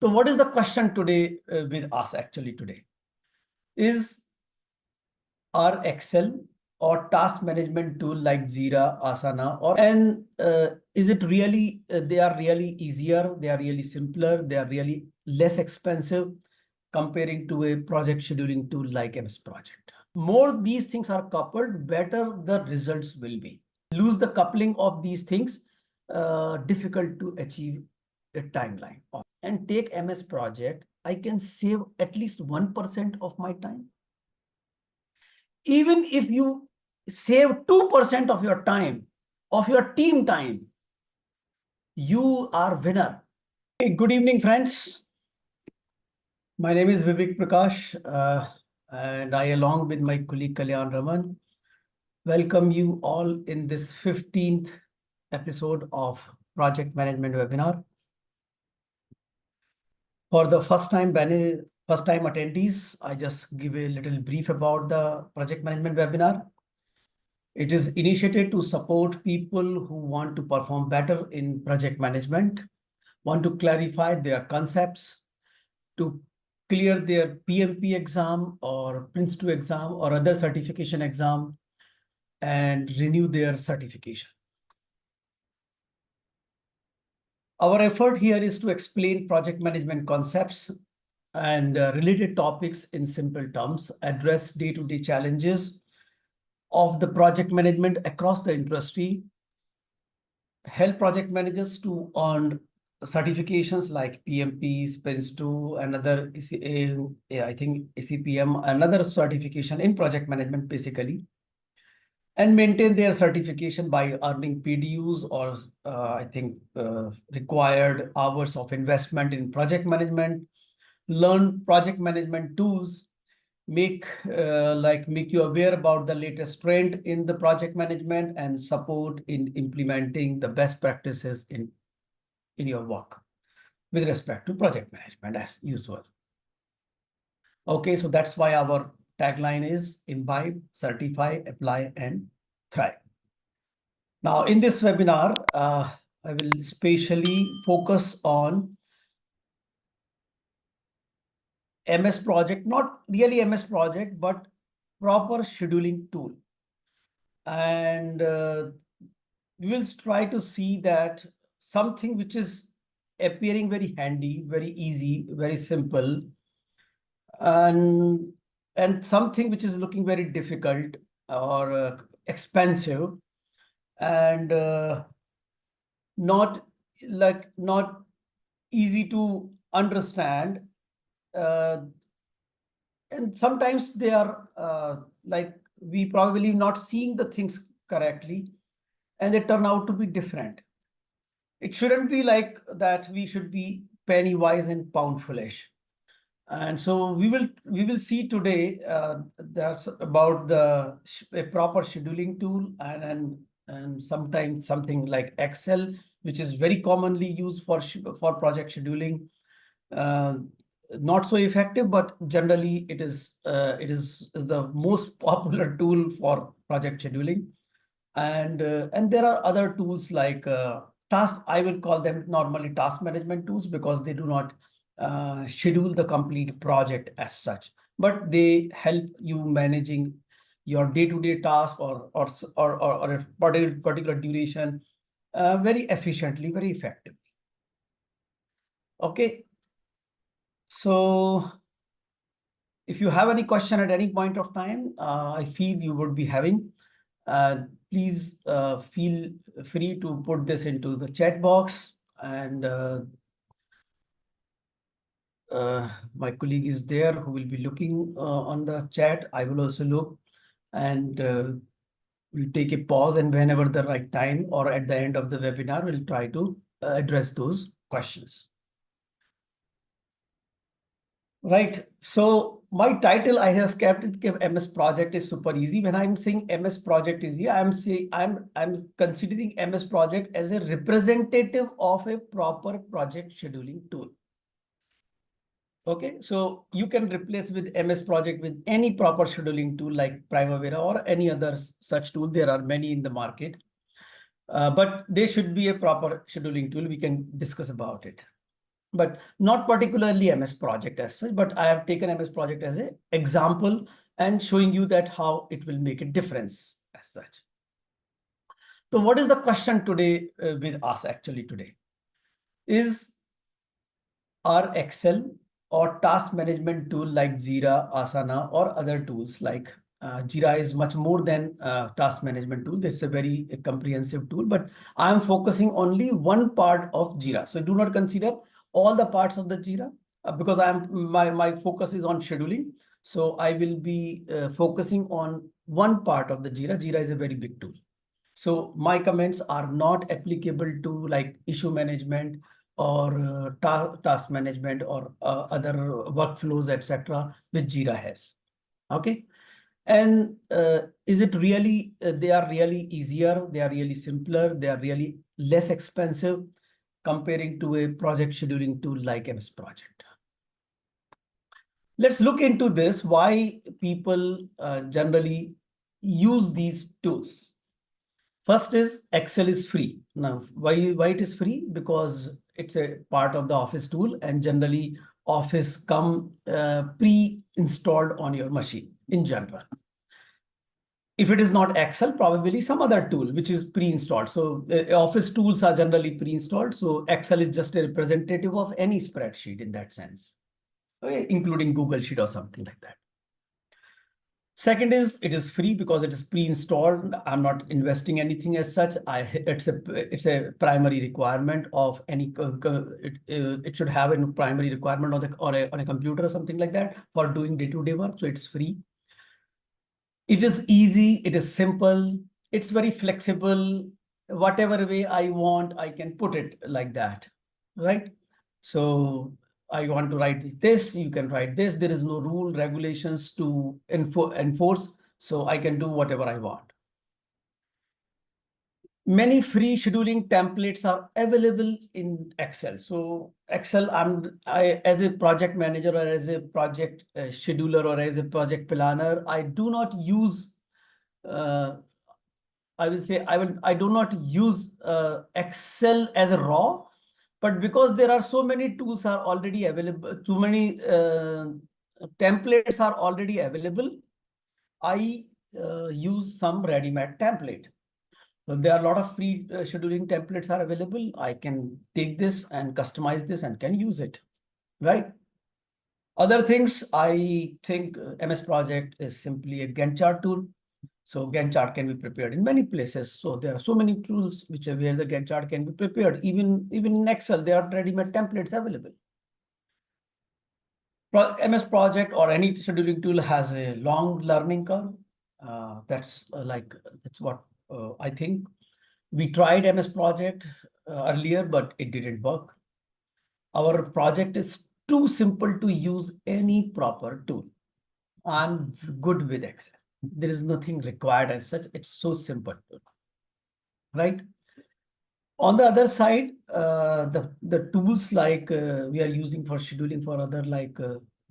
So what is the question today with us actually today? Is our Excel or task management tool like Jira, Asana, is it really, they are really easier, they are really simpler, they are really less expensive comparing to a project scheduling tool like MS Project. More these things are coupled, better the results will be. Lose the coupling of these things, difficult to achieve a timeline. And take MS Project, I can save at least 1% of my time. Even if you save 2% of your time, of your team time, you are winner. Hey, good evening, friends. My name is Vivek Prakash, and I, along with my colleague Kalyan Raman, welcome you all in this 15th episode of Project Management Webinar. For the first time attendees, I just give a little brief about the Project Management Webinar. It is initiated to support people who want to perform better in project management, want to clarify their concepts, to clear their PMP exam or Prince 2 exam or other certification exam, and renew their certification. Our effort here is to explain project management concepts and related topics in simple terms, address day-to-day challenges of the project management across the industry, help project managers to earn certifications like PMP, Prince 2, another I think ACPM, another certification in project management basically, and maintain their certification by earning PDUs or required hours of investment in project management, learn project management tools, make you aware about the latest trend in the project management, and support in implementing the best practices in your work with respect to project management as usual. Okay, so that's why our tagline is imbibe, certify, apply, and thrive. Now, in this webinar, I will specially focus on MS Project, not really MS Project, but proper scheduling tool. And we will try to see that something which is appearing very handy, very easy, very simple, and something which is looking very difficult or expensive, and not easy to understand. And sometimes they are we probably not seeing the things correctly, and they turn out to be different. It shouldn't be like that. We should be penny wise and pound foolish. And so we will see today that's about a proper scheduling tool, and sometimes something like Excel, which is very commonly used for project scheduling. Not so effective, but generally it is the most popular tool for project scheduling. And there are other tools like task. I will call them normally task management tools because they do not schedule the complete project as such, but they help you managing your day-to-day task or a particular duration very efficiently, very effectively. Okay. So if you have any question at any point of time, I feel you would be having, please feel free to put this into the chat box, and my colleague is there who will be looking on the chat. I will also look, and we'll take a pause, and whenever the right time or at the end of the webinar, we'll try to address those questions. Right. So my title, I have kept it MS Project is super easy. When I'm saying MS Project is easy, I'm considering MS Project as a representative of a proper project scheduling tool. Okay, so you can replace with MS Project with any proper scheduling tool like Primavera or any other such tool. There are many in the market, but they should be a proper scheduling tool. We can discuss about it. but not particularly MS Project as such, but I have taken MS Project as an example and showing you that how it will make a difference as such. So what is the question today with us actually today? Is our Excel or task management tool like Jira, Asana, or other tools like Jira is much more than task management tool. This is a very comprehensive tool, but I am focusing only one part of Jira. So do not consider all the parts of the Jira because my focus is on scheduling. So I will be focusing on one part of the Jira. Jira is a very big tool. So my comments are not applicable to like issue management or task management or other workflows, etc., which Jira has. Okay. And is it really, they are really easier, they are really simpler, they are really less expensive comparing to a project scheduling tool like MS Project. Let's look into this, why people generally use these tools. First is Excel is free. Now, why it is free? Because it's a part of the Office tool and generally Office come pre-installed on your machine in general. If it is not Excel, probably some other tool which is pre-installed. So Office tools are generally pre-installed. So Excel is just a representative of any spreadsheet in that sense, okay, including Google Sheet or something like that. Second is it is free because it is pre-installed. I'm not investing anything as such. It's a primary requirement of any. It should have a primary requirement on a computer or something like that for doing day-to-day work. So it's free. It is easy. It is simple. It's very flexible. Whatever way I want, I can put it like that, right? So I want to write this, you can write this. There is no rule, regulations to enforce, so I can do whatever I want. Many free scheduling templates are available in Excel. So Excel, as a project manager or as a project scheduler or as a project planner, I do not use, I will say, I do not use Excel as a raw. But because there are so many tools are already available, too many templates are already available, I use some ready-made template. So there are a lot of free scheduling templates are available. I can take this and customize this and can use it, right? Other things, I think MS Project is simply a Gantt chart tool. So Gantt chart can be prepared in many places. So there are so many tools where the Gantt chart can be prepared. Even in Excel, there are ready-made templates available. MS Project or any scheduling tool has a long learning curve. That's what I think. We tried MS Project earlier, but it didn't work. Our project is too simple to use any proper tool. I'm good with Excel. There is nothing required as such. It's so simple, right? On the other side, the tools like we are using for scheduling for other like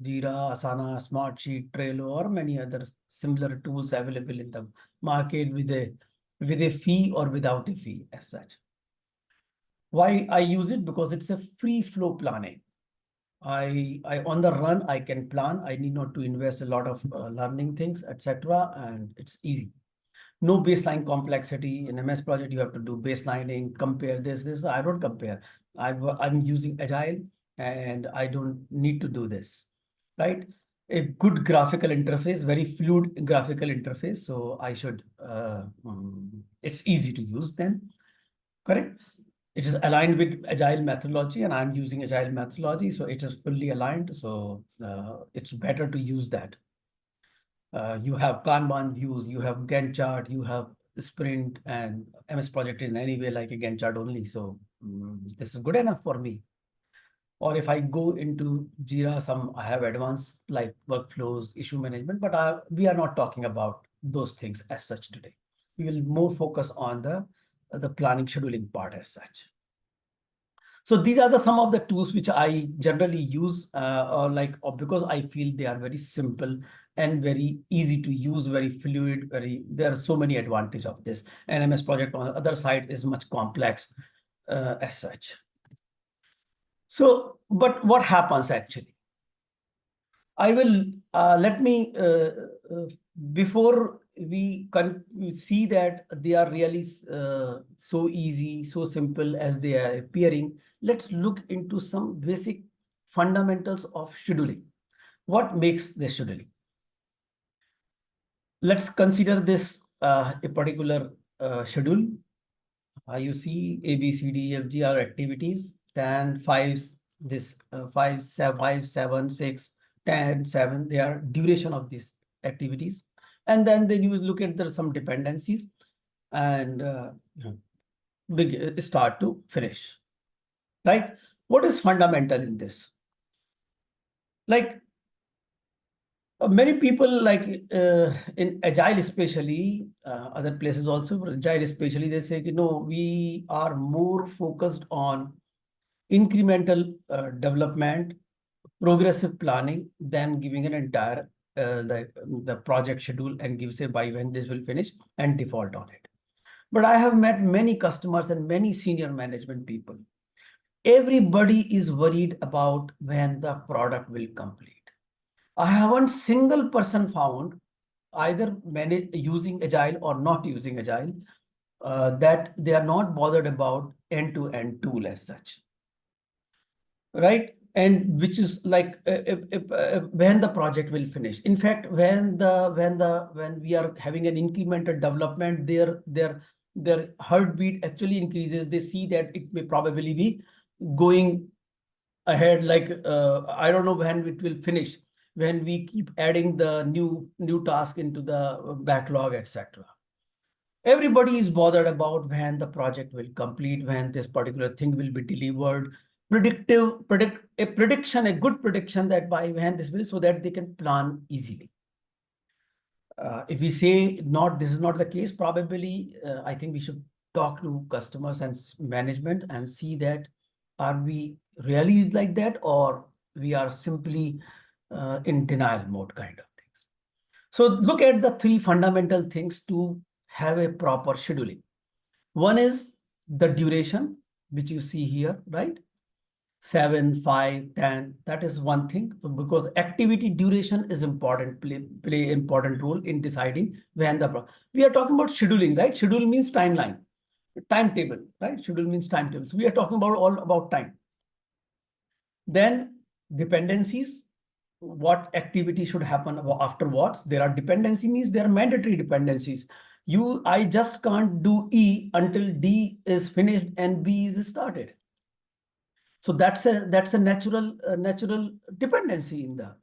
Jira, Asana, Smartsheet, Trello, or many other similar tools available in the market with a fee or without a fee as such. Why I use it? Because it's a free flow planning. I on the run, I can plan. I need not to invest a lot of learning things, etc. And it's easy. No baseline complexity. In MS Project, you have to do baselining, compare this. I don't compare. I'm using Agile and I don't need to do this, right? A good graphical interface, very fluid graphical interface. So I should, it's easy to use then, correct? It is aligned with Agile methodology and I'm using Agile methodology. So it is fully aligned. So it's better to use that. You have Kanban views, you have Gantt chart, you have sprint and MS Project in any way like a Gantt chart only. So this is good enough for me. Or if I go into Jira, I have advanced like workflows, issue management, but we are not talking about those things as such today. We will more focus on the planning scheduling part as such. So these are some of the tools which I generally use or because I feel they are very simple and very easy to use, very fluid, there are so many advantages of this. And MS Project on the other side is much complex as such. So, but what happens actually? I will let me before we see that they are really so easy, so simple as they are appearing. Let's look into some basic fundamentals of scheduling. What makes the scheduling? Let's consider this a particular schedule. You see A, B, C, D, F, G are activities. Then this 5, 7, 6, 10, 7, they are duration of these activities. And then they look at some dependencies and start to finish, right? What is fundamental in this? Like many people in agile especially other places also, but agile especially, they say, we are more focused on incremental development, progressive planning than giving an entire the project schedule and give say by when this will finish and default on it. But I have met many customers and many senior management people. Everybody is worried about when the product will complete. I haven't single person found either using agile or not using agile that they are not bothered about end-to-end tool as such, right? And which is like when the project will finish. In fact, when we are having an incremental development, their heartbeat actually increases. They see that it may probably be going ahead, like I don't know when it will finish, when we keep adding the new task into the backlog, etc. Everybody is bothered about when the project will complete, when this particular thing will be delivered. A good prediction that by when this will, so that they can plan easily. If we say this is not the case, probably I think we should talk to customers and management and see that are we really like that, or we are simply in denial mode kind of things. So look at the three fundamental things to have a proper scheduling. One is the duration, which you see here, right? 7, 5, 10, that is one thing, because activity duration is important, play important role in deciding when we are talking about scheduling, right? Schedule means timeline, timetable, right? Schedule means timetable. So we are talking about all about time. Then dependencies, what activity should happen afterwards. There are dependency means there are mandatory dependencies. I just can't do E until D is finished and B is started. So that's a natural dependency in the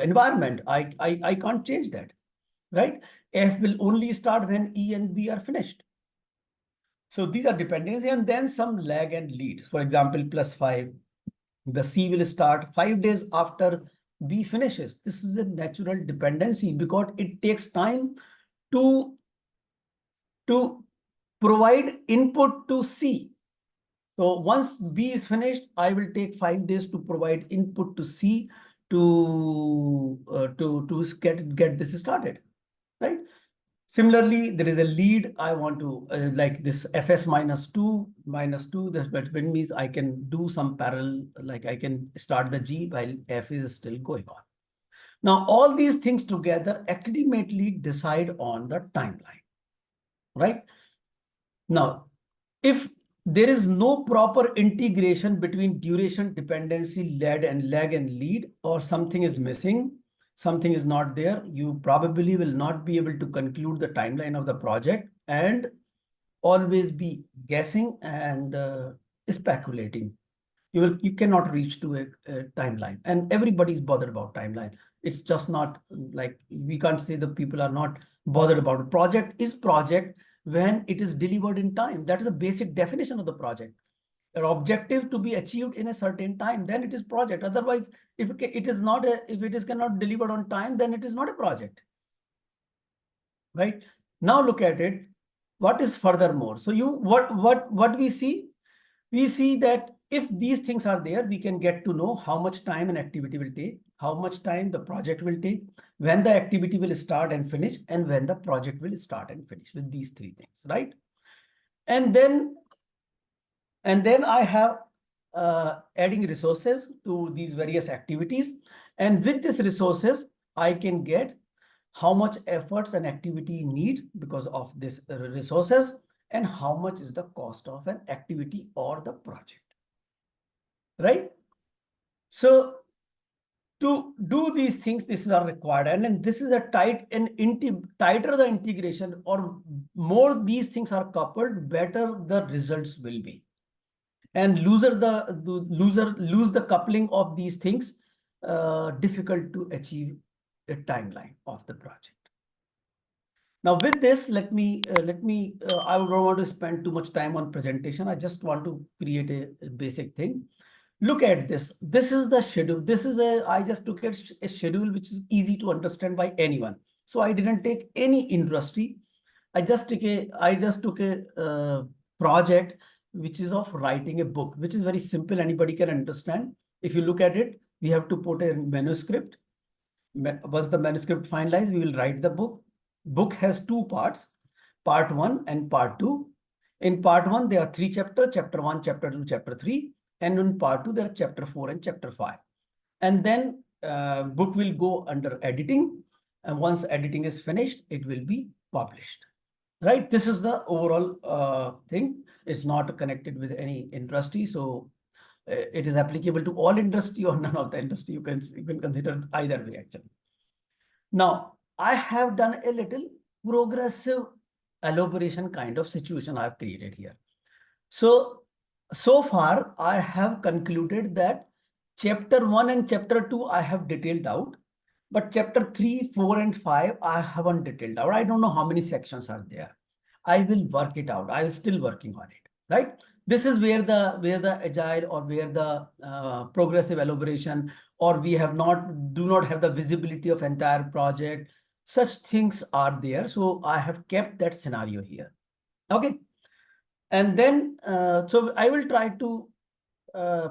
environment. I can't change that, right? F will only start when E and B are finished. So these are dependency, and then some lag and lead. For example, +5, the C will start 5 days after B finishes. This is a natural dependency because it takes time to provide input to C. So once B is finished, I will take 5 days to provide input to C to get this started, right? Similarly, there is a lead. I want to like this FS -2. That means I can do some parallel, like I can start the G while F is still going on. Now, all these things together ultimately decide on the timeline, right? Now, if there is no proper integration between duration, dependency, lag and lead, or something is missing, something is not there, you probably will not be able to conclude the timeline of the project and always be guessing and speculating. You cannot reach to a timeline, and everybody's bothered about timeline. It's just not like we can't say the people are not bothered about it. Project is project when it is delivered in time. That is the basic definition of the project. An objective to be achieved in a certain time, then it is project. Otherwise, if it is cannot delivered on time, then it is not a project. Right? Now look at it. What is furthermore? So what we see? We see that if these things are there, we can get to know how much time an activity will take, how much time the project will take, when the activity will start and finish, and when the project will start and finish, with these three things, right? And then I have adding resources to these various activities. And with these resources, I can get how much efforts and activity need because of this resources, and how much is the cost of an activity or the project, right? So to do these things, this is are required, and then this is a tight and tighter the integration or more these things are coupled, better the results will be. And lose the coupling of these things, difficult to achieve a timeline of the project. Now with this, let me I don't want to spend too much time on presentation. I just want to create a basic thing. Look at this. This is the schedule. I just took a schedule which is easy to understand by anyone. So I didn't take any industry. I just took a project which is of writing a book, which is very simple. Anybody can understand. If you look at it, we have to put a manuscript. Once the manuscript finalized, we will write the book. Book has two parts, part 1 and part 2. In part 1, there are 3 chapters, chapter 1, chapter 2, chapter 3. And in part 2, there are chapter 4 and chapter 5. And then book will go under editing. And once editing is finished, it will be published. Right? This is the overall thing. It's not connected with any industry. So it is applicable to all industry or none of the industry. You can consider either way actually. Now, I have done a little progressive elaboration kind of situation I have created here. So far, I have concluded that chapter 1 and chapter 2, I have detailed out, but chapter 3, 4, and 5, I haven't detailed out. I don't know how many sections are there. I will work it out. I am still working on it, right? This is where the agile or where the progressive elaboration, or we do not have the visibility of entire project. Such things are there. So I have kept that scenario here. Okay. And then, so I will try to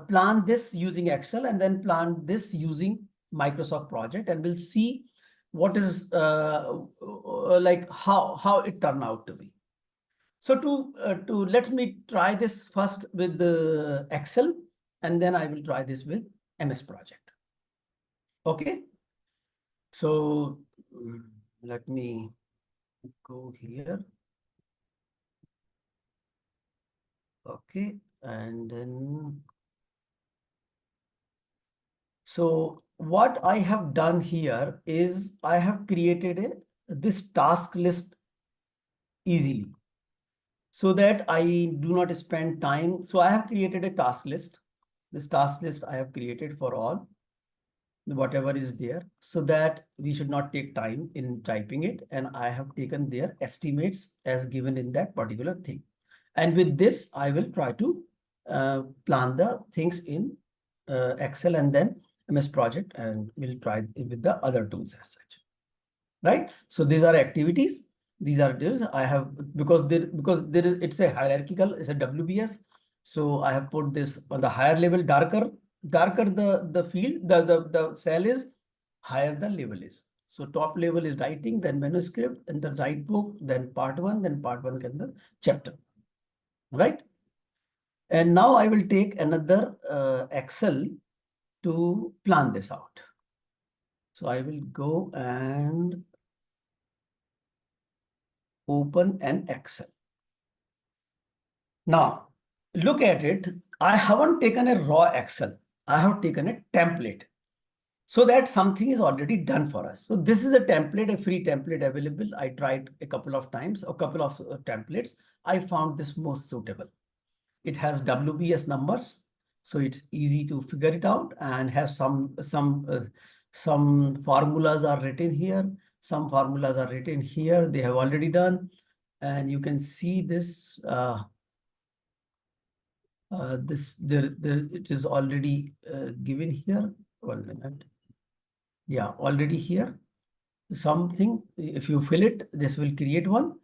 plan this using Excel and then plan this using Microsoft project, and we'll see what is like how it turned out to be. So to let me try this first with the Excel, and then I will try this with MS project. Okay. So let me go here. Okay, and then so what I have done here is I have created this task list easily so that I do not spend time. So I have created a task list. This task list I have created for all, whatever is there, so that we should not take time in typing it. And I have taken their estimates as given in that particular thing. And with this, I will try to plan the things in Excel and then MS Project, and we'll try it with the other tools as such. Right? So these are activities. These are this I have because there is it's a hierarchical, it's a WBS. So I have put this on the higher level, darker the field, the cell is, higher the level is. So top level is writing, then manuscript, and the write book, then part 1, then part 1 can the chapter. Right? And now I will take another Excel to plan this out. So I will go and open an Excel. Now, look at it. I haven't taken a raw Excel. I have taken a template so that something is already done for us. So this is a template, a free template available. I tried a couple of times, a couple of templates. I found this most suitable. It has WBS numbers, so it's easy to figure it out, and have some formulas are written here. Some formulas are written here. They have already done, and you can see this. It is already given here. 1 minute. Yeah, already here. Something, if you fill it, this will create one.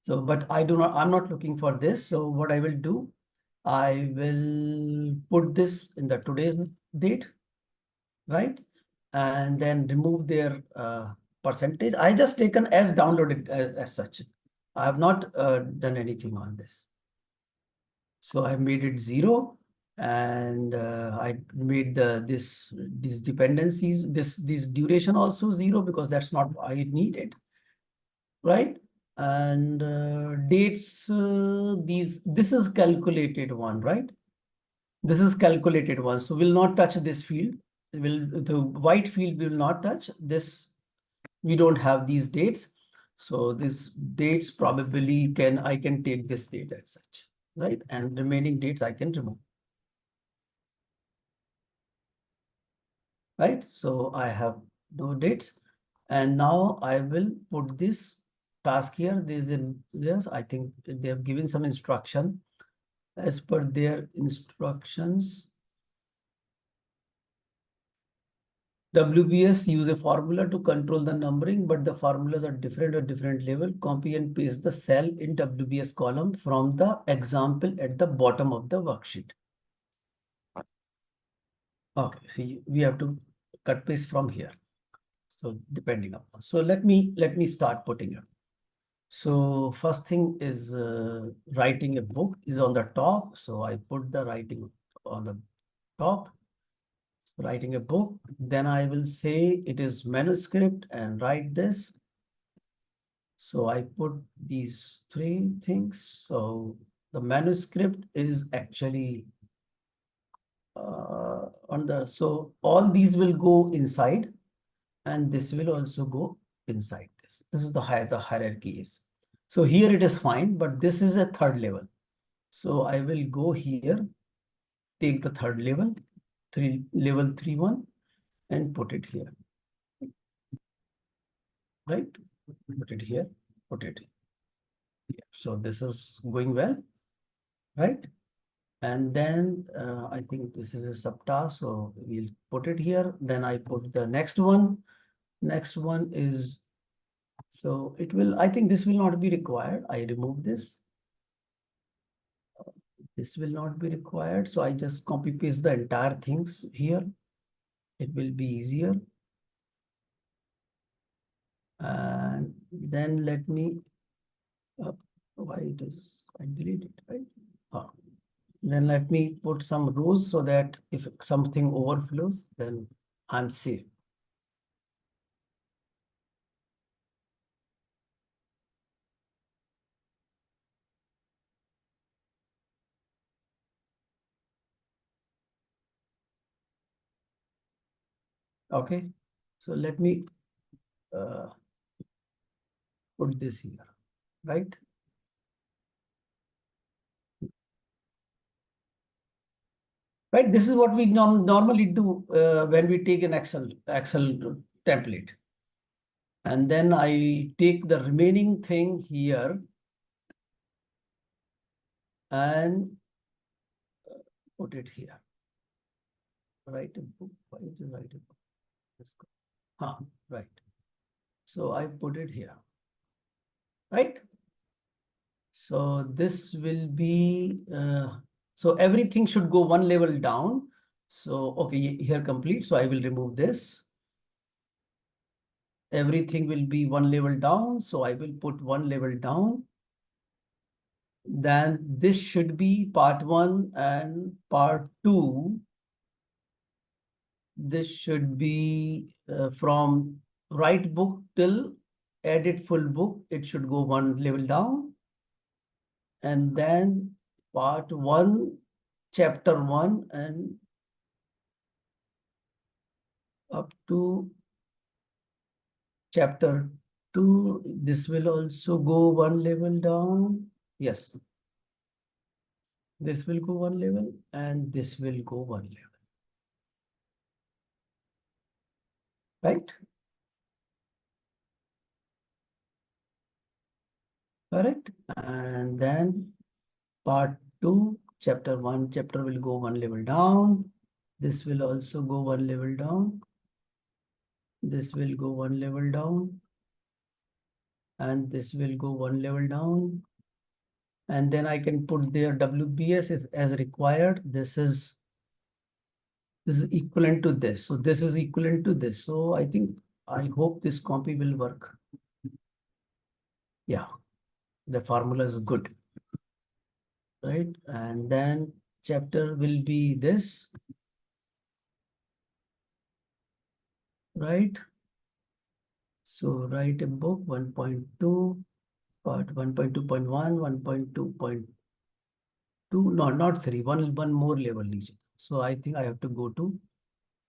So, but I'm not looking for this. So what I will do, I will put this in the today's date, right? And then remove their percentage. I just taken as downloaded as such. I have not done anything on this. So I made it 0. and I made these dependencies, this duration also 0 because that's not I needed, right? And dates, this is calculated one, right? This is calculated one, so we'll not touch this field. The white field will not touch this. We don't have these dates, so this dates probably I can take this date as such, right? And remaining dates I can remove. Right? So I have no dates, and now I will put this task here. Yes, I think they have given some instruction. As per their instructions, WBS use a formula to control the numbering, but the formulas are different at different level. Copy and paste the cell in WBS column from the example at the bottom of the worksheet. Okay, see, we have to cut paste from here. So depending upon. So let me start putting it. So first thing is writing a book is on the top. So I put the writing on the top. So writing a book. Then I will say it is manuscript and write this. So I put these three things. So the manuscript is actually on the, so all these will go inside and this will also go inside this. This is the hierarchy is. So here it is fine, but this is a third level. So I will go here, take the third level, level 3.1 and put it here. Right? Put it here, put it here. So this is going well, right? And then I think this is a subtask, so we'll put it here. Then I put the next one. Next one is, so it will, I think this will not be required. I remove this. This will not be required. So I just copy paste the entire things here. It will be easier. And then let me, why it is, I delete it, right? Then let me put some rows so that if something overflows, then I'm safe. Okay, so let me uh, put this here, right? Right, this is what we normally do when we take an Excel template. And then I take the remaining thing here and put it here. Write a book. Why did you write a book? Let's go. Right. So I put it here. Right. So this will be, so everything should go one level down. So, okay, here complete. So I will remove this. Everything will be one level down. So I will put one level down. Then this should be part 1 and part 2. This should be from write book till edit full book. It should go one level down. And then part 1, chapter 1 and up to chapter 2. This will also go one level down. Yes. This will go one level and this will go one level. Right? Correct. And then part 2, chapter 1, chapter will go one level down. This will also go one level down. This will go one level down. And this will go one level down. And then I can put their WBS if as required. This is equivalent to this. So this is equivalent to this. So I hope this copy will work. Yeah, the formula is good. Right. And then chapter will be this, right? So write a book 1.2, part 1.2.1, 1.2.2, no, not 3, one more level. So I think I have to go to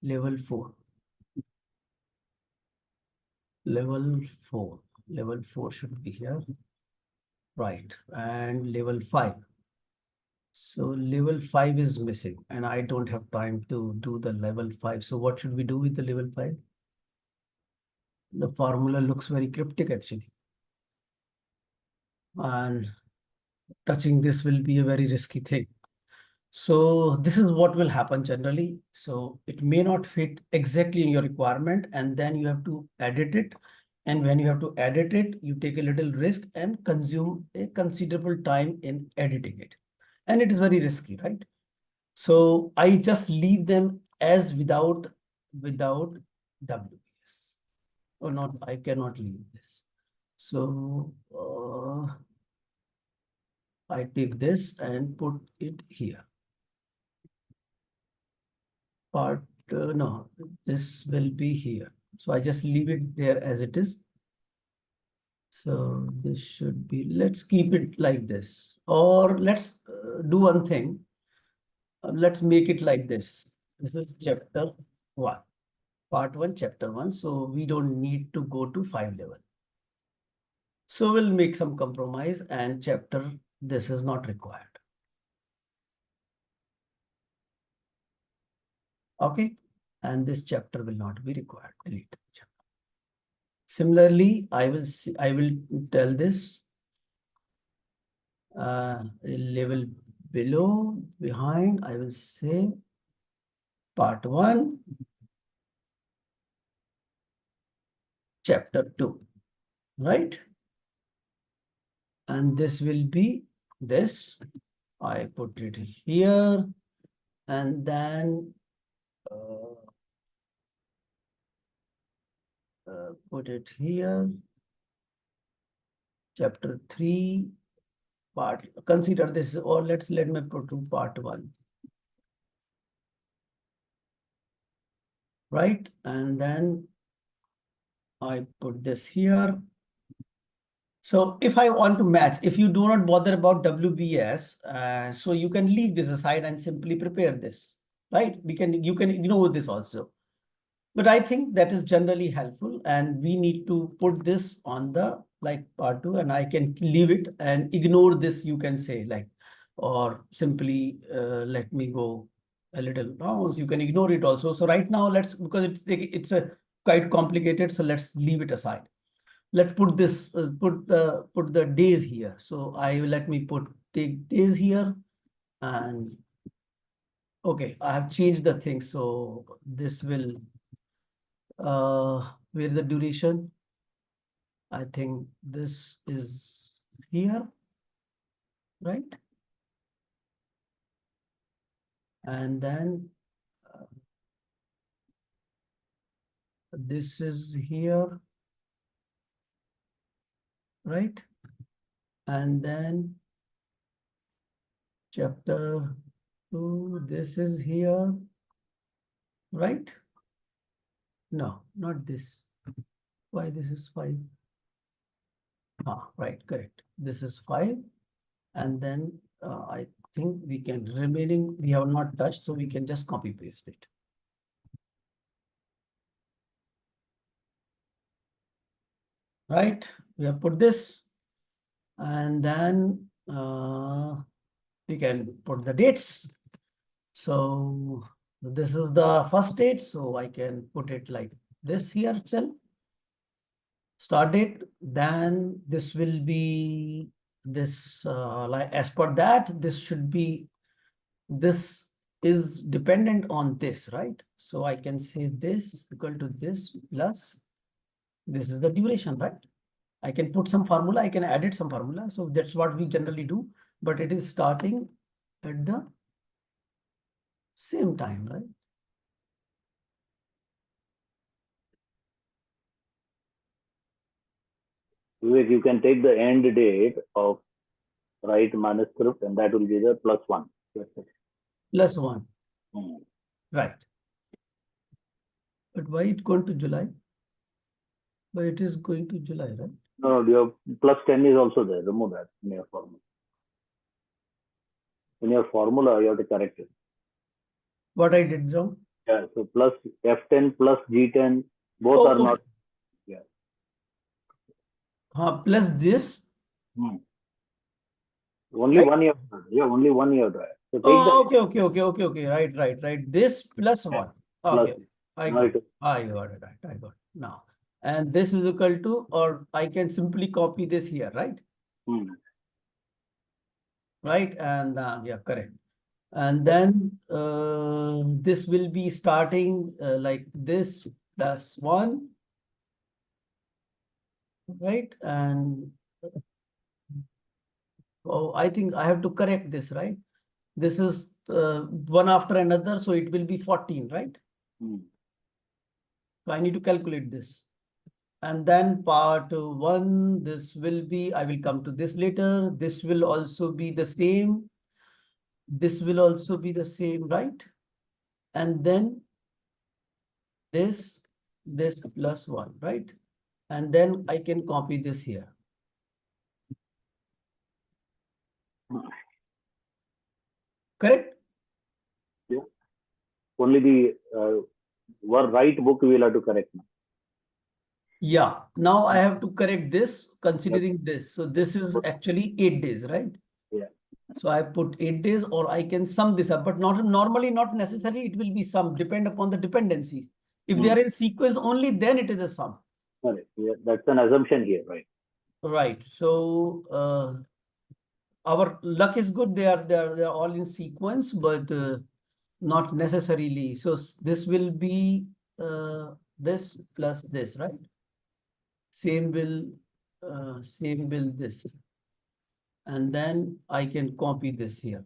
level 4. Level 4. Level 4 should be here. Right. And level 5. So level 5 is missing and I don't have time to do the level 5. So what should we do with the level 5? The formula looks very cryptic actually. And touching this will be a very risky thing. So this is what will happen generally. So it may not fit exactly in your requirement and then you have to edit it. And when you have to edit it, you take a little risk and consume a considerable time in editing it. And it is very risky, right? So I just leave them as without WPS. Or not, I cannot leave this. So I take this and put it here. Part, no, this will be here. So I just leave it there as it is. So this should be, let's keep it like this. Or let's do one thing. Let's make it like this. This is chapter 1. Part 1, chapter 1. So we don't need to go to 5 level. So we'll make some compromise and chapter, this is not required. Okay. And this chapter will not be required. Delete the chapter. Similarly, I will tell this a level below, behind, I will say part 1, chapter 2, right? And this will be this. I put it here and then put it here. Chapter 3, part, consider this, or let me put to part 1. Right? And then I put this here. So if I want to match, if you do not bother about WBS, so you can leave this aside and simply prepare this, right? You can ignore this also. But I think that is generally helpful and we need to put this on the like part 2 and I can leave it and ignore this, you can say like, or simply let me go a little down. So you can ignore it also. So right now because it's a quite complicated. So let's leave it aside. Let's put this, put the days here. So let me take days here and okay, I have changed the thing. So this will, where the duration, I think this is here, right? And then this is here, right? And then chapter 2, this is here, right? No, not this. Why this is 5? Ah, right, correct. This is 5. And then I think we can, remaining, we have not touched, so we can just copy paste it. Right, we have put this and then we can put the dates. So this is the first date, so I can put it like this here itself. Start date, then this will be this, like as per that, this should be, this is dependent on this, right? So I can say this equal to this plus this is the duration, right? I can put some formula, I can edit some formula. So that's what we generally do, but it is starting at the same time, right? Vivek, you can take the end date of write manuscript and that will be the +1. That's it. plus 1. Hmm. Right. But why it going to July? But it is going to July, right? No, no, your plus 10 is also there. Remove that in your formula. In your formula, you have to correct it. What I did wrong? Yeah, so plus F10 plus G10, both Oh, are not. okay. Yeah. Plus this. Hmm. Only Right? 1 year. Yeah, only 1 year drive. So take Oh, the okay. Right. This plus yeah, 1. plus. Okay. I Now got it it. is. I got it. Right. I got it. Now. And this is equal to, or I can simply copy this here, right? Hmm. Right. And yeah, correct. And then this will be starting like this plus 1, right? And oh, I think I have to correct this, right? This is one after another, so it will be 14, right? Hmm. So I need to calculate this. And then part 1, this will be, I will come to this later. This will also be the same. This will also be the same, right? And then this plus 1, right? And then I can copy this here. Correct? Yeah. Only the one right book we will have to correct now. Yeah. Now I have to correct this Yep. considering this. So this is actually 8 days, right? Yeah. So I put 8 days, or I can sum this up, but not normally, not necessarily it will be sum, depend upon the dependencies. If they Hmm. are in sequence only, then it is a sum. Correct. Yeah, that's an assumption here, right? Right. So our luck is good. They are all in sequence, but not necessarily. So this will be this plus this, right? Same will this, and then I can copy this here,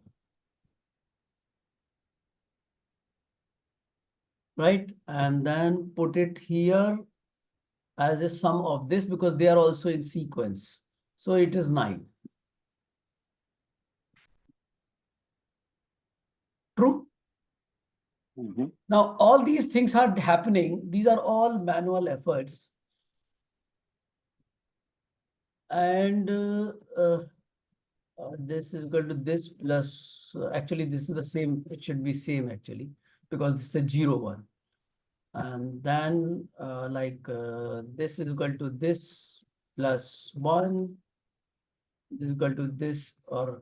right? And then put it here as a sum of this because they are also in sequence. So it is 9. True. Mm-hmm. Now, all these things are happening. These are all manual efforts. And this is equal to this plus, actually, this is the same. It should be same actually, because this is a 0, 1. And then this is equal to this plus 1 is equal to this, or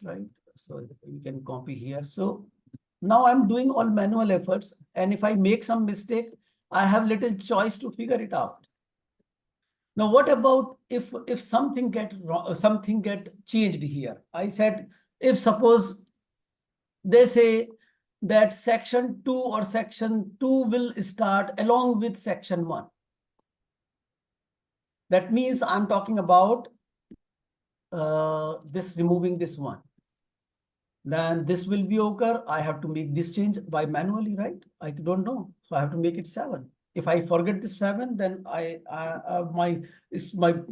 right. So you can copy here. So now I'm doing all manual efforts, and if I make some mistake, I have little choice to figure it out. Now, what about if something get wrong, something get changed here? I said, if suppose they say that section 2 or section 2 will start along with section 1. That means I'm talking about this removing this one. Then this will be occur. I have to make this change by manually, right? I don't know. So I have to make it 7. If I forget this 7, then my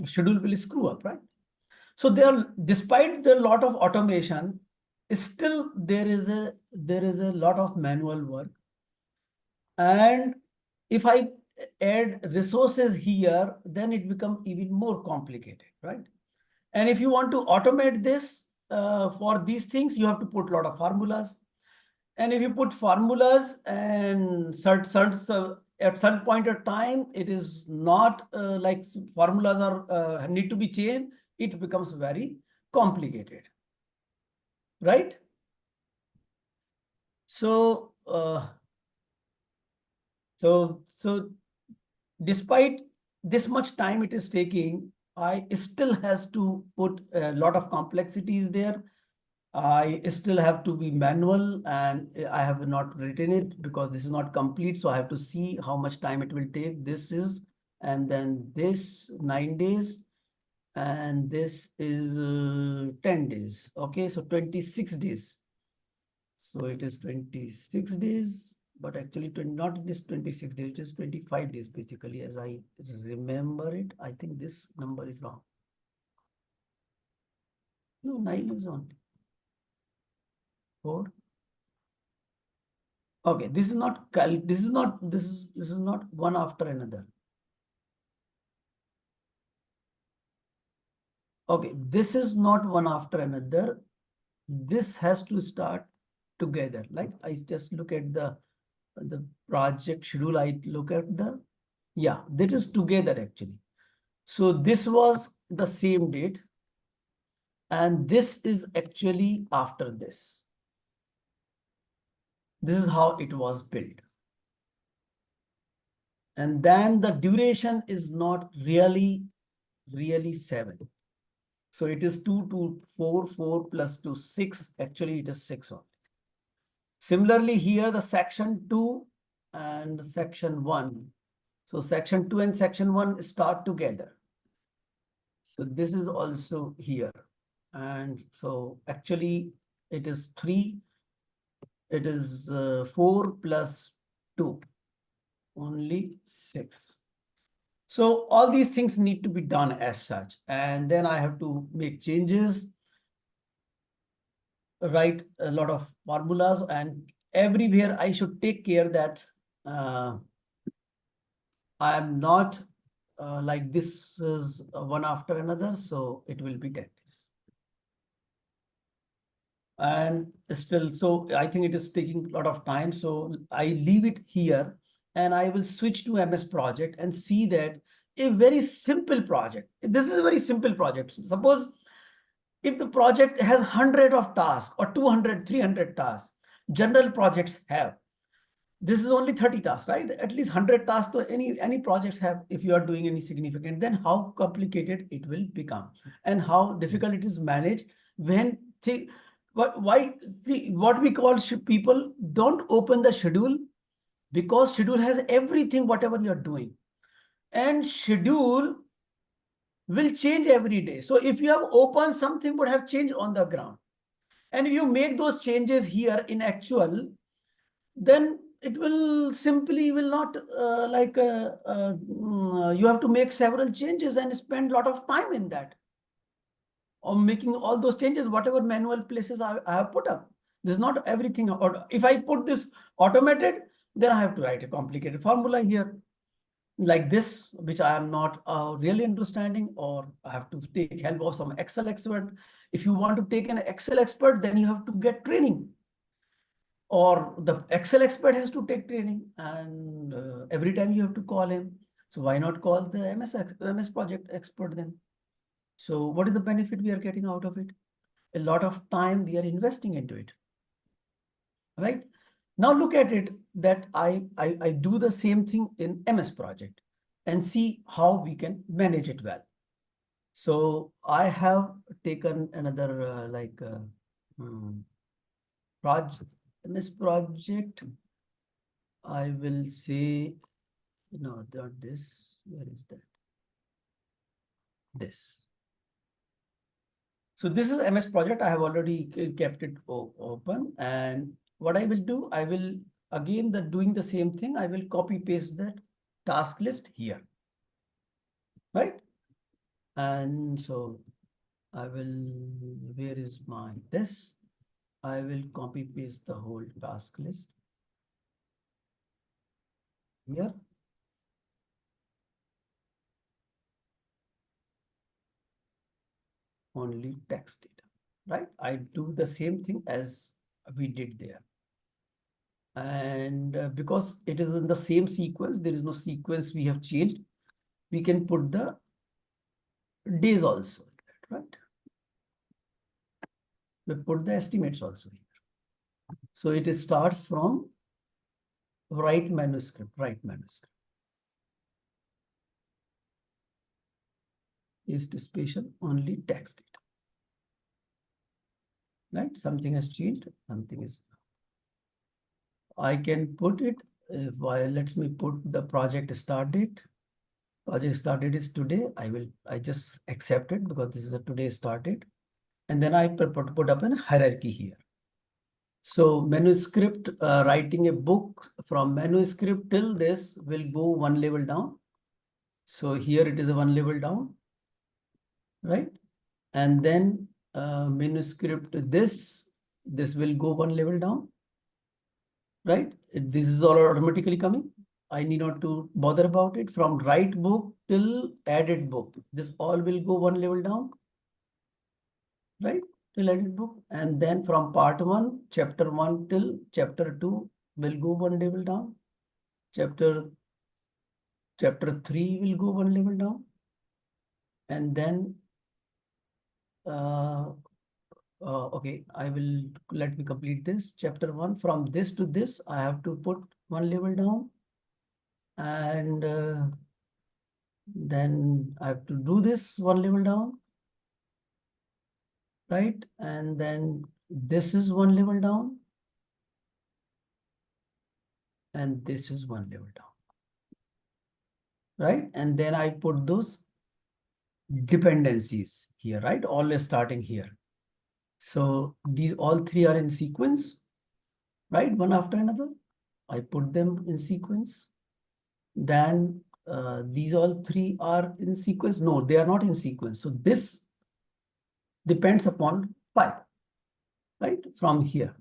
schedule will screw up, right? So there, despite the lot of automation, still there is a lot of manual work. And if I add resources here, then it becomes even more complicated, right? And if you want to automate this for these things, you have to put a lot of formulas. And if you put formulas and at some point of time, it is not like formulas are need to be changed. It becomes very complicated, right? So, so despite this much time it is taking, I still has to put a lot of complexities there. I still have to be manual, and I have not written it because this is not complete. So I have to see how much time it will take. This is, and then this 9 days, and this is 10 days. Okay, so 26 days. So it is 26 days, but actually not it is 26 days, it is 25 days basically, as I remember it. I think this number is wrong. No, 9 is on 4. Okay, this is not this is not one after another. Okay, this is not one after another. This has to start together. Like I just look at the project schedule. I look at yeah, that is together actually. So this was the same date, and this is actually after this. This is how it was built. And then the duration is not really 7. So it is 2 to 4, 4 plus 2, 6. Actually, it is 6 only. Similarly, here the section 2 and section 1. So section 2 and section 1 start together. So this is also here. And so actually it is 3. It is 4 plus 2, only 6. So all these things need to be done as such. And then I have to make changes, write a lot of formulas, and everywhere I should take care that I am not like this is one after another. So it will be 10 days. And still, so I think it is taking a lot of time. So I leave it here and I will switch to MS project and see that a very simple project. This is a very simple project. Suppose if the project has 100 of tasks or 200, 300 tasks, general projects have. This is only 30 tasks, right? At least 100 tasks to any projects have if you are doing any significant, then how complicated it will become and how difficult it is managed when why see what we call people don't open the schedule because schedule has everything whatever you are doing, and schedule will change every day. So if you have opened, something would have changed on the ground, and if you make those changes here in actual, then it will simply will not you have to make several changes and spend a lot of time in that or making all those changes, whatever manual places I have put up. This is not everything. Or if I put this automated, then I have to write a complicated formula here like this, which I am not really understanding, or I have to take help of some Excel expert. If you want to take an Excel expert, then you have to get training, or the Excel expert has to take training, and every time you have to call him. So why not call the MS project expert then? So what is the benefit we are getting out of it? A lot of time we are investing into it, right? Now look at it that I do the same thing in MS project and see how we can manage it well. So I have taken another project, MS project. I will say, no, not this. Where is that? This. So this is MS project. I have already kept it open. And what I will do, I will again doing the same thing. I will copy paste that task list here, right? And so I will, where is my this? I will copy paste the whole task list here. Only text data, right? I do the same thing as we did there. And because it is in the same sequence, there is no sequence we have changed. We can put the days also, right? We put the estimates also here. So it starts from write manuscript. Is special only text data, right? Something has changed, something is. I can put it, let me put the project start date. Project start date is today. I just accept it because this is a today start date. And then I put up a hierarchy here. So manuscript, writing a book from manuscript till this will go one level down. So here it is a one level down, right? And then manuscript this will go one level down, right? this is all automatically coming. I need not to bother about it. From write book till added book, this all will go one level down, right? Till added book. And then from part 1, chapter 1 till chapter 2 will go one level down. Chapter 3 will go one level down. And then, okay, let me complete this. Chapter 1, from this to this, I have to put one level down. And then I have to do this one level down, right? And then this is one level down. And this is one level down, right? And then I put those dependencies here, right? Always starting here. So these all three are in sequence, right? One after another. I put them in sequence. Then these all three are in sequence. No, they are not in sequence. So this depends upon 5, right? From here.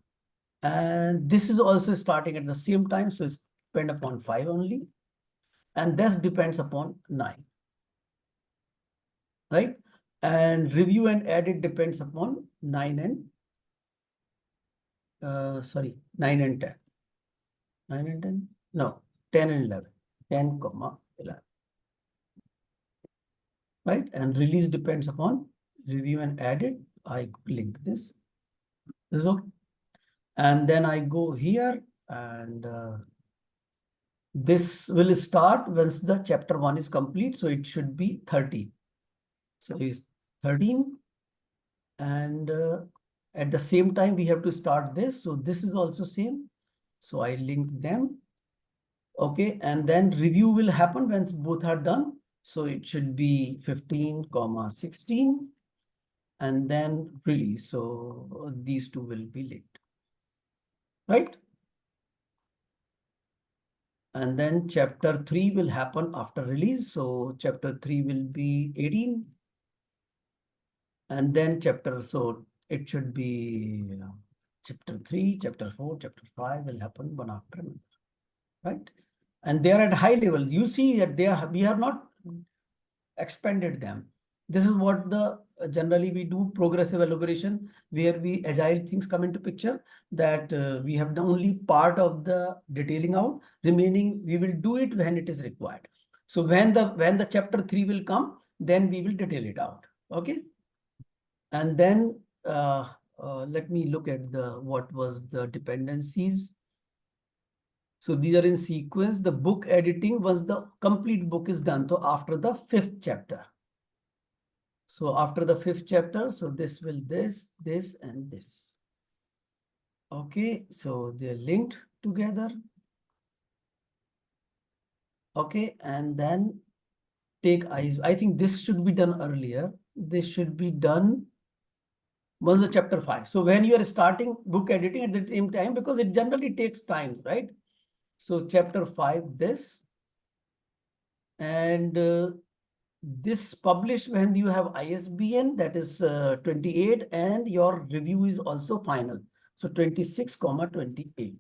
And this is also starting at the same time. So it's depend upon 5 only. And this depends upon 9, right? And review and edit depends upon 9 and 9 and 10. 9 and 10? No, 10 and 11. 10, 11. Right? And release depends upon review and edit. I link this. This is okay. And then I go here and this will start once the chapter 1 is complete. So it should be 13. So it's 13. And at the same time, we have to start this. So this is also same. So I link them. Okay. And then review will happen once both are done. So it should be 15, 16. And then release. So these two will be linked. Right? And then chapter 3 will happen after release. So chapter 3 will be 18. And then so it should be chapter 3, chapter 4, chapter 5 will happen one after another. Right? And they are at high level. You see that we have not expanded them. This is what generally we do progressive elaboration, where we agile things come into picture, that we have done only part of the detailing out, remaining we will do it when it is required. So when the chapter 3 will come, then we will detail it out. Okay. And then let me look at what was the dependencies. So these are in sequence. The book editing was the complete book is done. So after the 5th chapter. So after the 5th chapter, so this will this, and this. Okay, so they're linked together. Okay, and then take eyes. I think this should be done earlier. This should be done was the chapter 5. So when you are starting book editing at the same time, because it generally takes time, right? So chapter 5, this. And this published when you have ISBN, that is 28, and your review is also final. So 26, 28.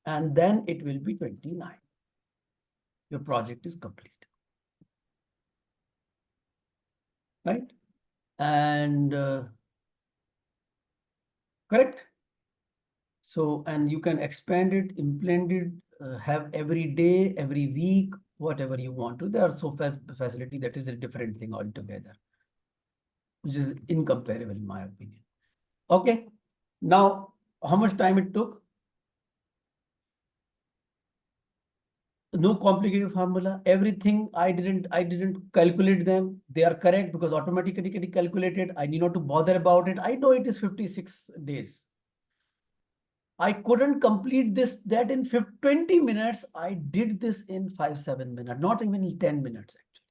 And then it will be 29. Your project is complete. Right? And correct? So, and you can expand it, implement it, have every day, every week, whatever you want to. There are so facility that is a different thing altogether, which is incomparable in my opinion. Okay. Now, how much time it took? No complicated formula. Everything I didn't calculate them. They are correct because automatically calculated. I need not to bother about it. I know it is 56 days. I couldn't complete that in 20 minutes. I did this in 5-7 minutes, not even in 10 minutes actually.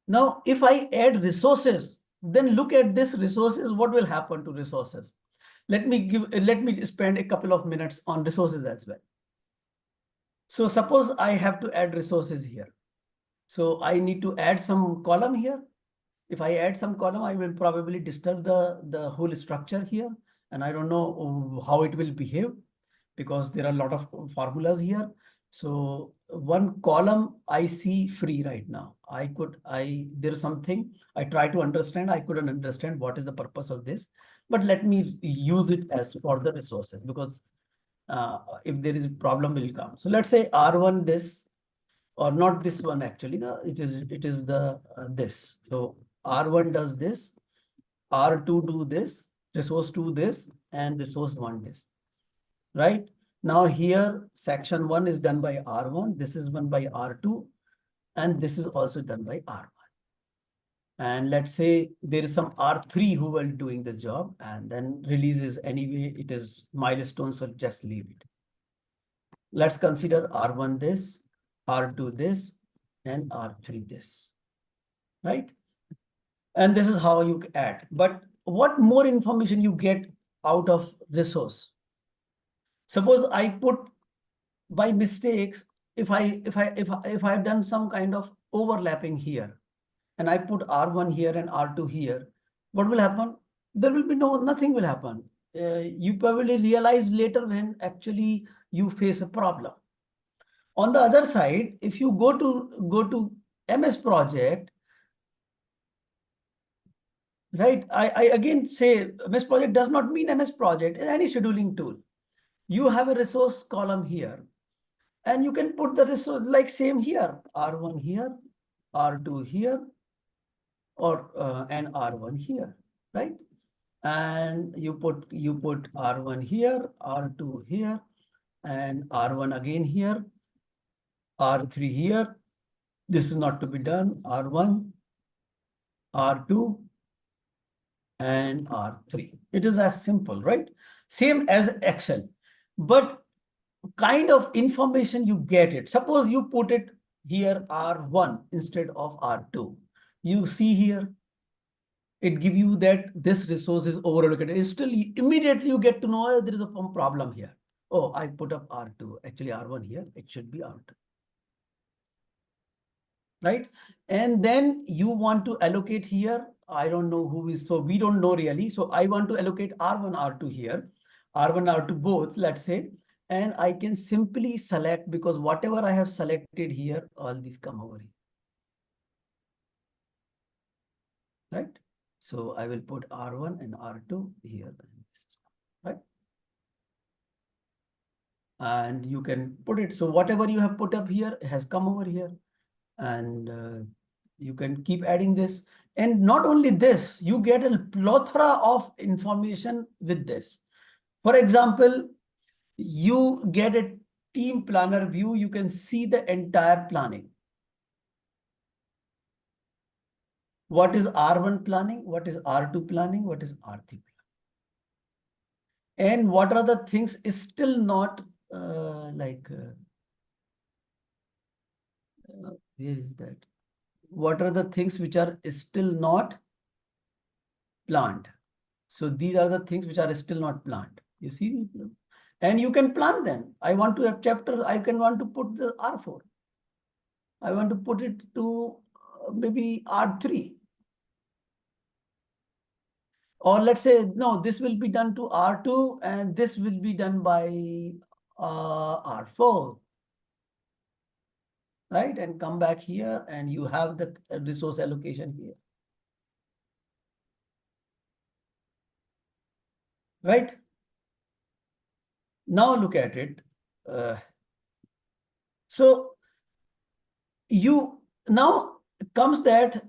Now, if I add resources, then look at this resources, what will happen to resources? Let me spend a couple of minutes on resources as well. So suppose I have to add resources here. So I need to add some column here. If I add some column, I will probably disturb the whole structure here. and I don't know how it will behave because there are a lot of formulas here. So one column I see free right now. There's something I try to understand. I couldn't understand what is the purpose of this, but let me use it as for the resources because if there is a problem will come. So let's say R1 this, or not this one actually, it is the this. So R1 does this, R2 do this, resource 2 this, and resource 1 this, right? Now here section 1 is done by R1, this is done by R2, and this is also done by R1. And let's say there is some R3 who will doing the job, and then releases anyway, it is milestone, so just leave it. Let's consider R1 this, R2 this, and R3 this, right? And this is how you add. But what more information you get out of resource? Suppose I put by mistakes, if I've done some kind of overlapping here, and I put R1 here and R2 here, what will happen? There will be nothing will happen. You probably realize later when actually you face a problem. On the other side, if you go to MS project, right? I again say MS project does not mean MS project, any scheduling tool. You have a resource column here, and you can put the resource like same here, R1 here, R2 here, or and R1 here, right? And you put R1 here, R2 here, and R1 again here, R3 here. This is not to be done. R1, R2, and R3. It is as simple, right? Same as Excel, but kind of information you get it. Suppose you put it here R1 instead of R2. You see here, it give you that this resource is overallocated. Still, immediately you get to know there is a problem here. Oh, I put up R2. Actually, R1 here, it should be R2. Right? And then you want to allocate here. I don't know who is, so we don't know really. So I want to allocate R1, R2 here, R1, R2 both, let's say, and I can simply select because whatever I have selected here, all these come over here. Right? So I will put R1 and R2 here, right? And you can put it. So whatever you have put up here has come over here, and you can keep adding this. And not only this, you get a plethora of information with this. For example, you get a team planner view. You can see the entire planning. What is R1 planning? What is R2 planning? What is R3 planning? And what are the things is still not where is that? What are the things which are still not planned? So these are the things which are still not planned. You see, and you can plan them. I want to have chapter. I can want to put the R4. I want to put it to maybe R3. Or let's say, no, this will be done to R2 and this will be done by R4. Right? And come back here and you have the resource allocation here. Right? Now look at it. So you now comes that,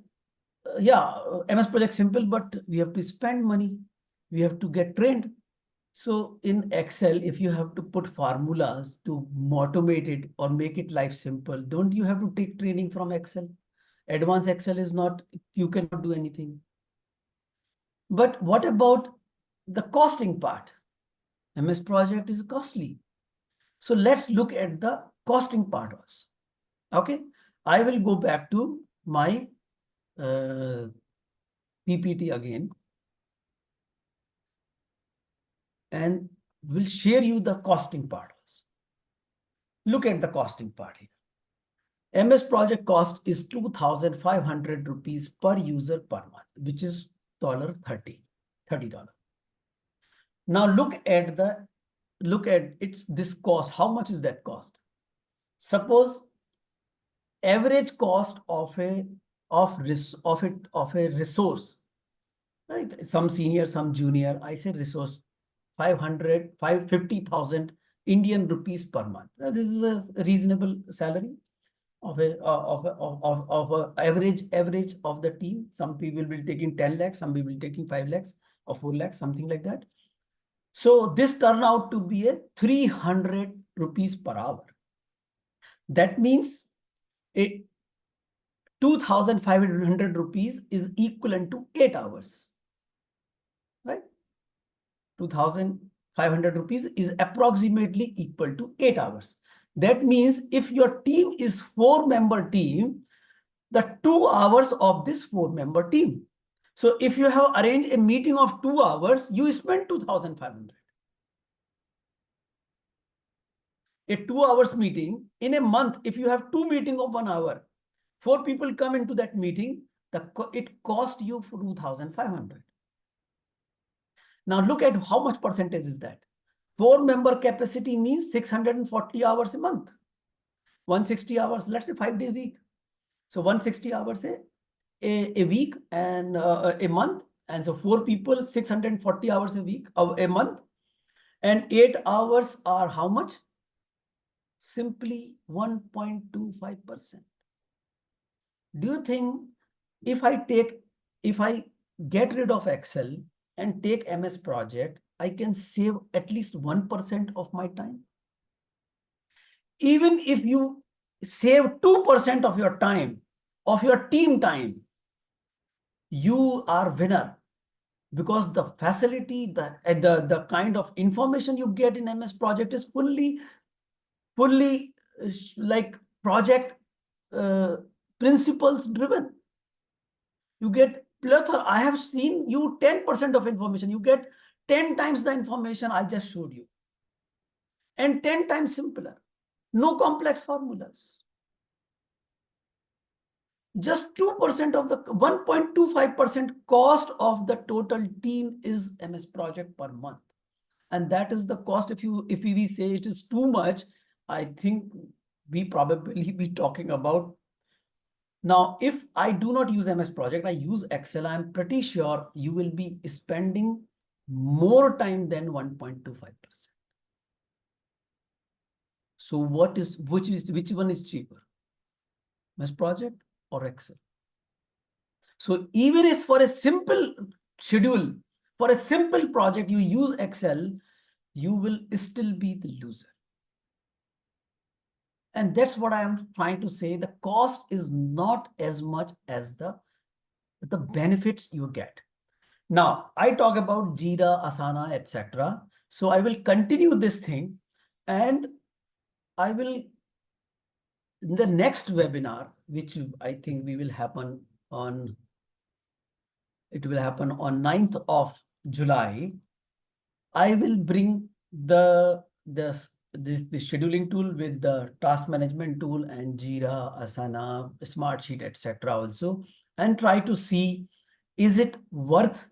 MS project simple, but we have to spend money. We have to get trained. So in Excel, if you have to put formulas to automate it or make it life simple, don't you have to take training from Excel? Advanced Excel is not, you cannot do anything. But what about the costing part? MS project is costly. So let's look at the costing part also. Okay, I will go back to my PPT again and will share you the costing part also. Look at the costing part here. MS project cost is 2,500 rupees per user per month, which is $30. Now look at this cost. How much is that cost? Suppose average cost of a resource, right? Some senior, some junior. I say resource 550,000 Indian rupees per month. Now, this is a reasonable salary of a average of the team. Some people will be taking 10 lakhs, some people will be taking 5 lakhs or 4 lakhs, something like that. So this turned out to be a 300 rupees per hour. That means a 2,500 rupees is equivalent to 8 hours, right? 2,500 rupees is approximately equal to 8 hours. That means if your team is 4-member team, the 2 hours of this 4-member team. So if you have arranged a meeting of 2 hours, you spend 2,500. A 2 hours meeting in a month, if you have 2 meetings of 1 hour, 4 people come into that meeting, it cost you 2,500. Now look at how much percentage is that. 4-member capacity means 640 hours a month. 160 hours, let's say 5 days a week. So 160 hours a week and a month. And so 4 people, 640 hours a week, a month. And 8 hours are how much? Simply 1.25%. Do you think if I get rid of Excel and take MS Project, I can save at least 1% of my time? Even if you save 2% of your time, of your team time, you are winner, because the facility, the kind of information you get in MS Project is fully like project principles driven. You get plethora. I have seen you 10% of information. You get 10 times the information I just showed you. And 10 times simpler. No complex formulas. Just 2% of the 1.25% cost of the total team is MS Project per month. And that is the cost. If we say it is too much, I think we probably be talking about. Now, if I do not use MS Project, I use Excel, I'm pretty sure you will be spending more time than 1.25%. So which one is cheaper? MS Project or Excel? So even if for a simple schedule, for a simple project, you use Excel, you will still be the loser. And that's what I am trying to say. The cost is not as much as the benefits you get. Now, I talk about Jira, Asana, etc. So I will continue this thing, and I will, in the next webinar, which I think it will happen on 9th of July, I will bring the scheduling tool with the task management tool and Jira, Asana, Smartsheet, etc. also, and try to see, is it worth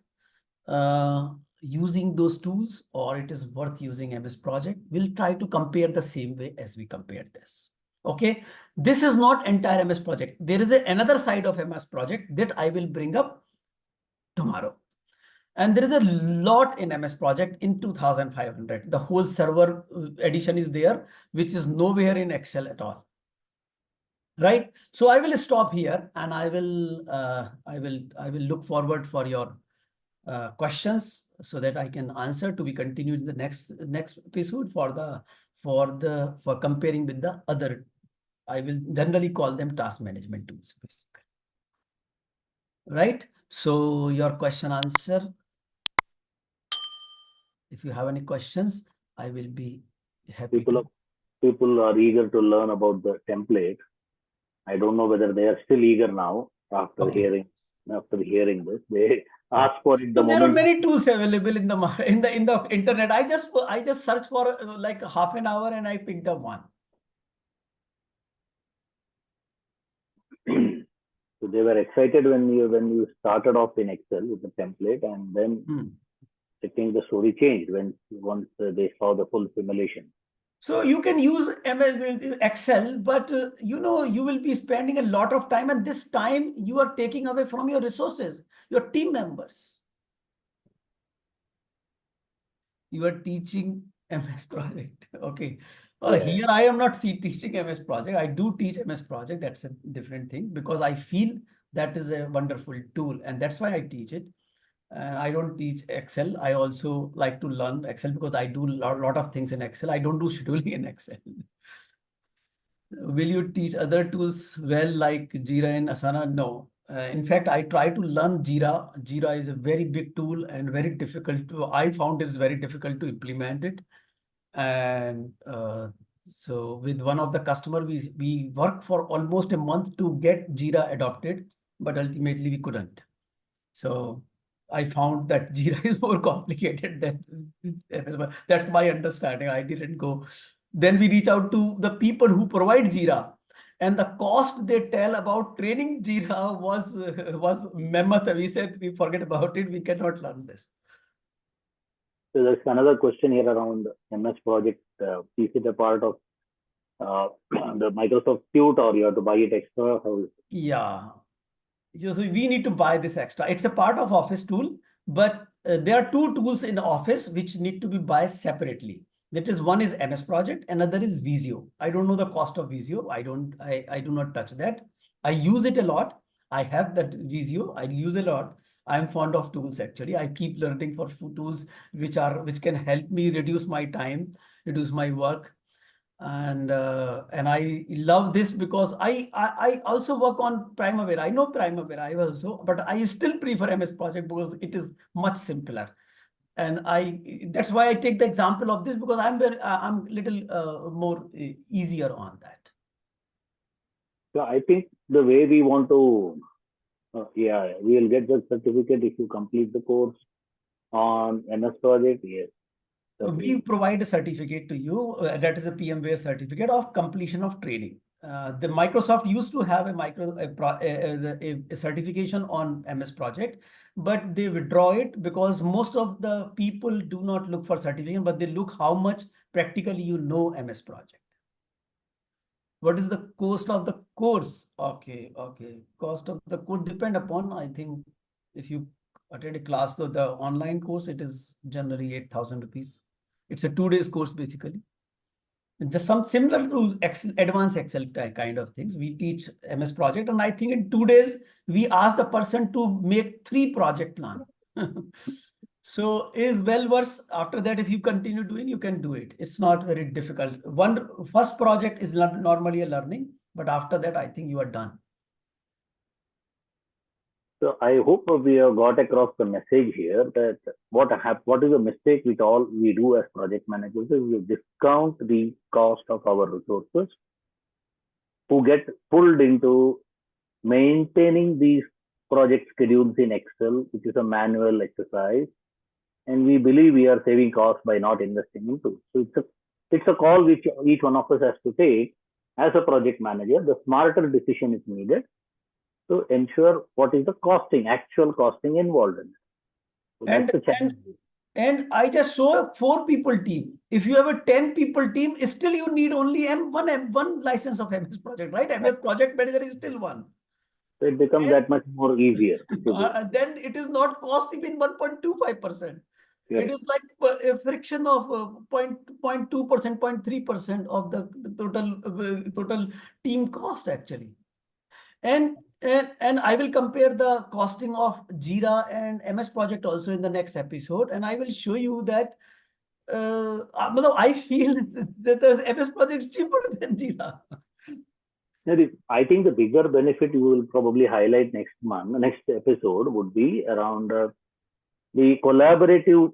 using those tools, or it is worth using MS Project. We'll try to compare the same way as we compared this. Okay, this is not entire MS Project. There is another side of MS Project that I will bring up tomorrow. And there is a lot in MS Project in 2500. The whole server edition is there, which is nowhere in Excel at all. Right. So I will stop here, and I will look forward for your questions so that I can answer, to be continued in the next episode for comparing with the other. I will generally call them task management tools, basically. Right. So your question answer. If you have any questions, I will be happy to. People are eager to learn about the template. I don't know whether they are still eager now after hearing this. They ask for it the So there are moment. many tools available in the internet. I just searched for like half an hour and I picked up one. So they were excited when you started off in Excel with the template, and then I think the story changed once they saw the full simulation. So you can use MS Excel, but you know, you will be spending a lot of time, and this time you are taking away from your resources, your team members. You are teaching MS Project. Okay. Here I am not teaching MS Project. I do teach MS Project. That's a different thing because I feel that is a wonderful tool, and that's why I teach it. And I don't teach Excel. I also like to learn Excel because I do a lot of things in Excel. I don't do scheduling in Excel. Will you teach other tools well, like Jira and Asana? No. In fact, I try to learn Jira. Jira is a very big tool and very difficult to, I found it's very difficult to implement it. And so with one of the customer, we worked for almost a month to get Jira adopted, but ultimately we couldn't. So I found that Jira is more complicated than that's my understanding. I didn't go. Then we reach out to the people who provide Jira, and the cost they tell about training Jira was mammoth. We said we forget about it. We cannot learn this. So there's another question here around MS Project. Is it a part of the Microsoft Suite, or you have to buy it extra? Yeah. So we need to buy this extra. It's a part of Office tool, but there are two tools in Office which need to be buy separately. That is, one is MS Project, another is Visio. I don't know the cost of Visio. I do not touch that. I use it a lot. I have that Visio. I use a lot. I'm fond of tools actually. I keep learning for tools which can help me reduce my time, reduce my work, and I love this because I also work on Primavera. I know Primavera. I also, but I still prefer MS Project because it is much simpler. And that's why I take the example of this because I'm little more easier on that. So I think the way we want to, we will get the certificate if you complete the course on MS Project. Yes. We provide a certificate to you, that is a pmwares certificate of completion of training. The Microsoft used to have a certification on MS Project, but they withdraw it because most of the people do not look for certification, but they look how much practically you know MS Project. What is the cost of the course? Okay. Cost of the course depend upon, I think, if you attend a class, so the online course, it is generally 8,000 rupees. It's a 2 days course, basically. Just some similar to Excel, advanced Excel kind of things. We teach MS Project, and I think in 2 days, we ask the person to make 3 project plan. So is well versed. After that, if you continue doing, you can do it. It's not very difficult. First project is normally a learning, but after that, I think you are done. So I hope we have got across the message here that what is a mistake which all we do as project managers is we discount the cost of our resources who get pulled into maintaining these project schedules in Excel, which is a manual exercise, and we believe we are saving costs by not investing in tools. So it's a call which each one of us has to take as a project manager. The smarter decision is needed to ensure what is the actual costing involved in it. So that's the challenge. And I just show a 4-people team. If you have a 10-people team, still you need only one license of MS Project, right? MS Project Manager is still one. So it becomes that much more easier. Then it is not cost even 1.25%. It is like a friction of 0.2%, 0.3% of the total team cost actually. And I will compare the costing of Jira and MS Project also in the next episode, and I will show you that I feel that the MS Project is cheaper than Jira. I think the bigger benefit you will probably highlight next episode would be around the collaborative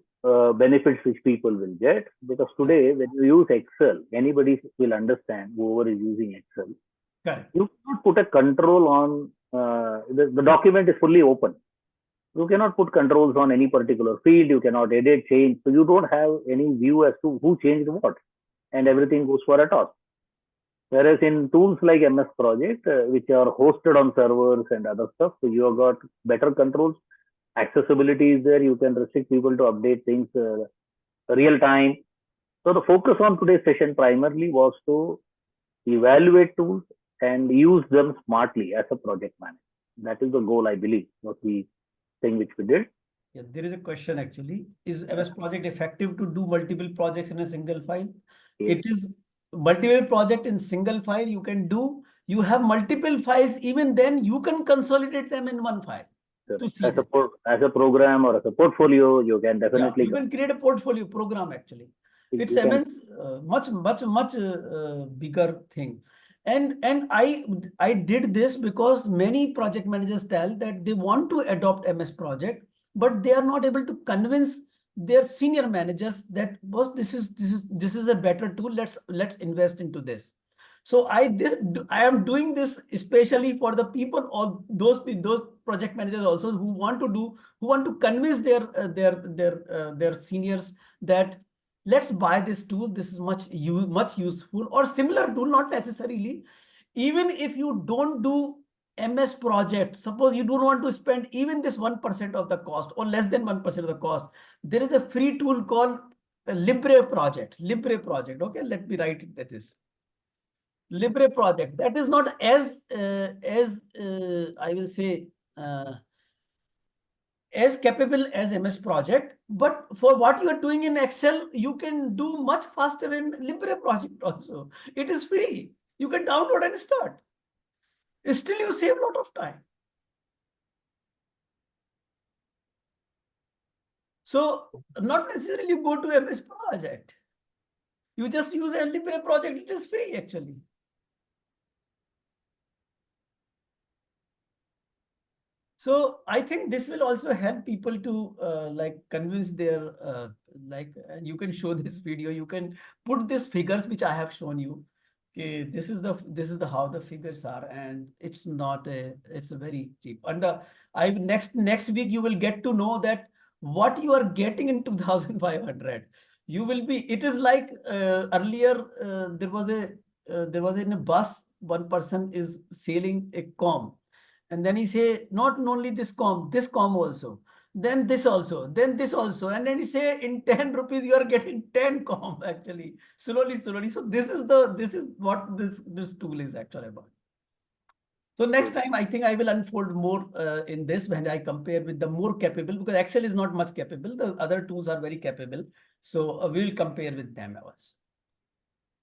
benefits which people will get. Because today, when you use Excel, anybody will understand, whoever is using Excel. Correct. You cannot put a control on, the document is fully open. You cannot put controls on any particular field. You cannot edit, change. So you don't have any view as to who changed what. And everything goes for a toss. Whereas in tools like MS Project, which are hosted on servers and other stuff, so you have got better controls. accessibility is there. You can restrict people to update things real time. So the focus on today's session primarily was to evaluate tools and use them smartly as a project manager. That is the goal, I believe, was the thing which we did. Yeah, there is a question actually. Is MS Project effective to do multiple projects in a single file? Yes. It is multiple project in single file you can do. You have multiple files, even then you can consolidate them in one file to see them. As a program or as a portfolio, you can Yeah, definitely you can create a portfolio program actually. It's you can immense, much bigger thing. And I did this because many project managers tell that they want to adopt MS Project, but they are not able to convince their senior managers that, boss, this is a better tool. Let's invest into this. So I am doing this especially for the people or those project managers also who want to convince their seniors that let's buy this tool. This is much useful, or similar tool, not necessarily. Even if you don't do MS Project, suppose you don't want to spend even this 1% of the cost or less than 1% of the cost, there is a free tool called Libre Project. Okay, let me write it. That is Libre Project. That is not as I will say as capable as MS Project, but for what you are doing in Excel, you can do much faster in Libre Project also. It is free. You can download and start. Still, you save a lot of time. So, not necessarily go to MS Project. You just use a Libre Project. It is free actually. So I think this will also help people to like convince their and you can show this video. You can put these figures which I have shown you. Okay, this is the how the figures are, and it's not it's a very cheap. And next week you will get to know that what you are getting in 2,500. You will be. It is like earlier there was in a bus, one person is selling a comb. And then he say, not only this comb also, then this also, then this also. And then he say, in 10 rupees, you are getting 10 comb actually, slowly. So this is what this tool is actually about. So next time, I think I will unfold more in this when I compare with the more capable, because Excel is not much capable. The other tools are very capable. So we will compare with them also.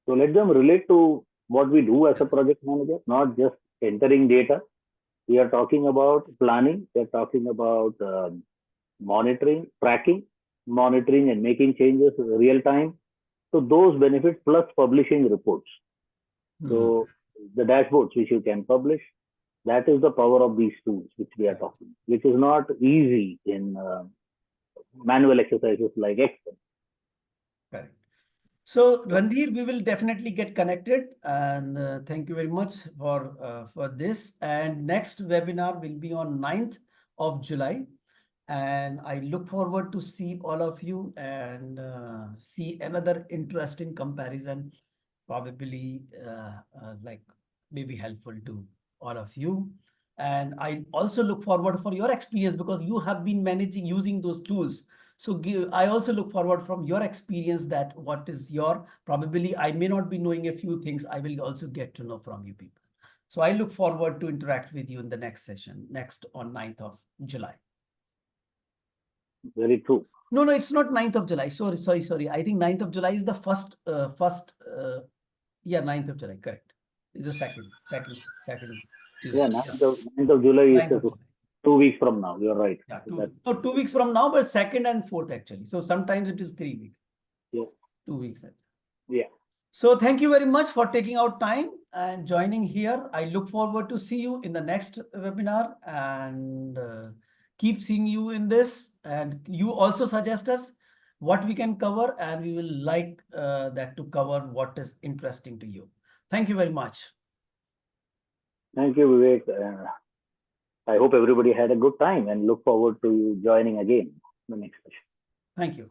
So let them relate to what we do as a project manager, not just entering data. We are talking about planning. We are talking about monitoring, tracking, monitoring and making changes real time. So those benefits plus publishing reports. So the dashboards which you can publish, that is the power of these tools which we are talking, which is not easy in manual exercises like Excel. Correct. So Randhir, we will definitely get connected, and thank you very much for this. And next webinar will be on 9th of July. And I look forward to see all of you and see another interesting comparison, probably like maybe helpful to all of you. And I also look forward for your experience because you have been managing using those tools. So I also look forward from your experience that what is your, probably I may not be knowing a few things. I will also get to know from you people. So I look forward to interact with you in the next session, next on 9th of July. Very true. No, it's not 9th of July. Sorry. I think 9th of July is the first, yeah, 9th of July, correct. Is the second Tuesday. Yeah, 9th of July is 9th of July. 2 weeks from now. You're right. Yeah, 2 weeks from now, but 2nd and 4th actually. So sometimes it is 3 weeks. Yeah. 2 weeks. Yeah. So thank you very much for taking out time and joining here. I look forward to see you in the next webinar and keep seeing you in this. And you also suggest us what we can cover, and we will like that to cover what is interesting to you. Thank you very much. Thank you, Vivek. I hope everybody had a good time and look forward to you joining again the next session. Thank you.